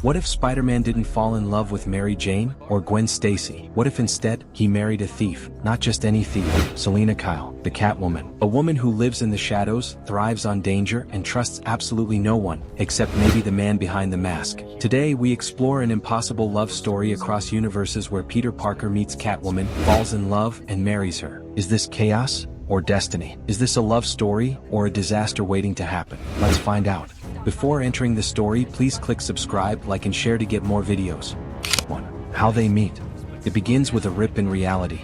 What if Spider-Man didn't fall in love with Mary Jane or Gwen Stacy? What if instead, he married a thief? Not just any thief, Selina Kyle, the Catwoman. A woman who lives in the shadows, thrives on danger, and trusts absolutely no one, except maybe the man behind the mask. Today, we explore an impossible love story across universes where Peter Parker meets Catwoman, falls in love, and marries her. Is this chaos or destiny? Is this a love story or a disaster waiting to happen? Let's find out. Before entering the story, please click subscribe, like and share to get more videos. 1. How they meet. It begins with a rip in reality.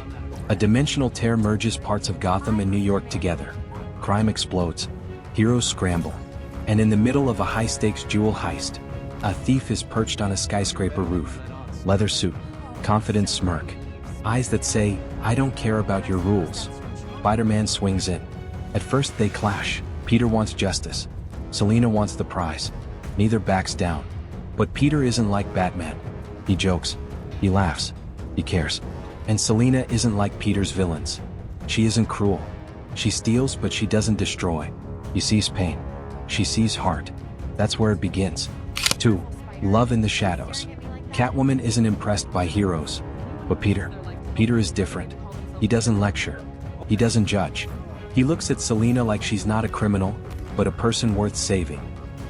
A dimensional tear merges parts of Gotham and New York together. Crime explodes. Heroes scramble. And in the middle of a high-stakes jewel heist, a thief is perched on a skyscraper roof. Leather suit. Confident smirk. Eyes that say, "I don't care about your rules." Spider-Man swings in. At first they clash. Peter wants justice. Selina wants the prize. Neither backs down. But Peter isn't like Batman. He jokes. He laughs. He cares. And Selina isn't like Peter's villains. She isn't cruel. She steals, but she doesn't destroy. He sees pain. She sees heart. That's where it begins. 2. Love in the shadows. Catwoman isn't impressed by heroes. But Peter is different. He doesn't lecture. He doesn't judge. He looks at Selina like she's not a criminal, but a person worth saving.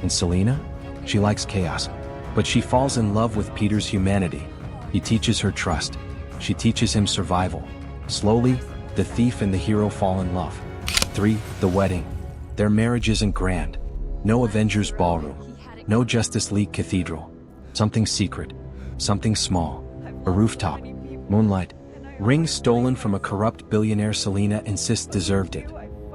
And Selina? She likes chaos. But she falls in love with Peter's humanity. He teaches her trust. She teaches him survival. Slowly, the thief and the hero fall in love. 3. The wedding. Their marriage isn't grand. No Avengers ballroom. No Justice League cathedral. Something secret. Something small. A rooftop. Moonlight. Ring stolen from a corrupt billionaire Selina insists deserved it.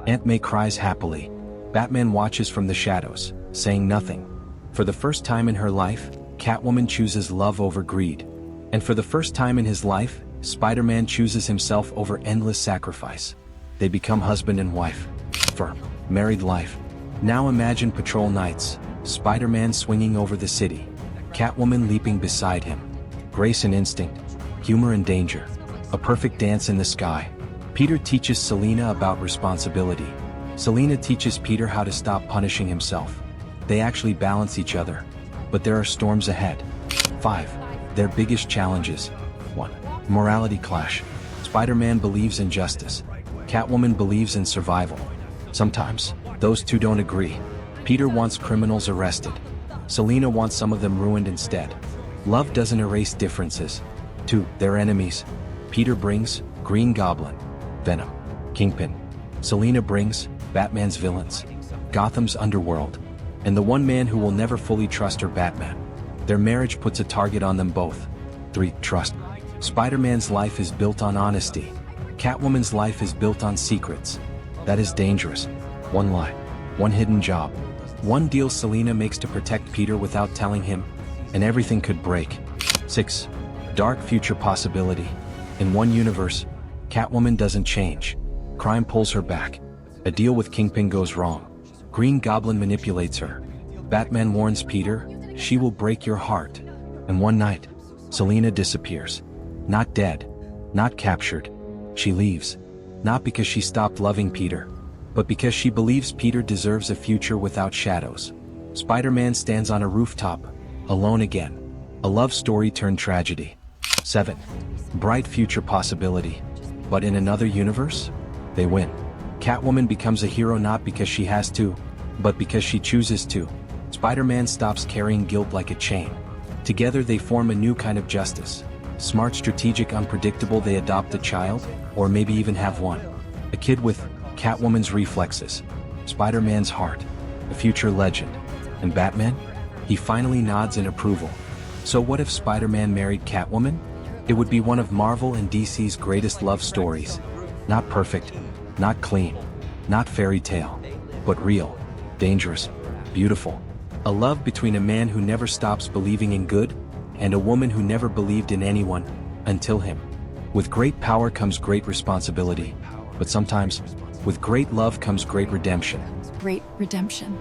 Aunt May cries happily. Batman watches from the shadows, saying nothing. For the first time in her life, Catwoman chooses love over greed. And for the first time in his life, Spider-Man chooses himself over endless sacrifice. They become husband and wife. For married life. Now imagine patrol nights, Spider-Man swinging over the city, Catwoman leaping beside him. Grace and instinct, humor and danger. A perfect dance in the sky. Peter teaches Selina about responsibility. Selina teaches Peter how to stop punishing himself. They actually balance each other. But there are storms ahead. 5. Their biggest challenges. 1. Morality clash. Spider-Man believes in justice. Catwoman believes in survival. Sometimes, those two don't agree. Peter wants criminals arrested. Selina wants some of them ruined instead. Love doesn't erase differences. 2. Their enemies. Peter brings Green Goblin, Venom, Kingpin. Selina brings Batman's villains, Gotham's underworld, and the one man who will never fully trust her, Batman. Their marriage puts a target on them both. 3. Trust. Spider-Man's life is built on honesty. Catwoman's life is built on secrets. That is dangerous. One lie, one hidden job, one deal Selina makes to protect Peter without telling him, and everything could break. 6. Dark future possibility. In one universe, Catwoman doesn't change. Crime pulls her back. A deal with Kingpin goes wrong. Green Goblin manipulates her. Batman warns Peter, "She will break your heart." And one night, Selina disappears. Not dead. Not captured. She leaves. Not because she stopped loving Peter, but because she believes Peter deserves a future without shadows. Spider-Man stands on a rooftop, alone again. A love story turned tragedy. 7. Bright future possibility. But in another universe, they win. Catwoman becomes a hero not because she has to, but because she chooses to. Spider-Man stops carrying guilt like a chain. Together they form a new kind of justice. Smart, strategic, unpredictable. They adopt a child, or maybe even have one. A kid with Catwoman's reflexes, Spider-Man's heart, a future legend. And Batman? He finally nods in approval. So what if Spider-Man married Catwoman? It would be one of Marvel and DC's greatest love stories. Not perfect, not clean, not fairy tale, but real, dangerous, beautiful. A love between a man who never stops believing in good, and a woman who never believed in anyone, until him. With great power comes great responsibility, but sometimes, with great love comes great redemption. Great redemption.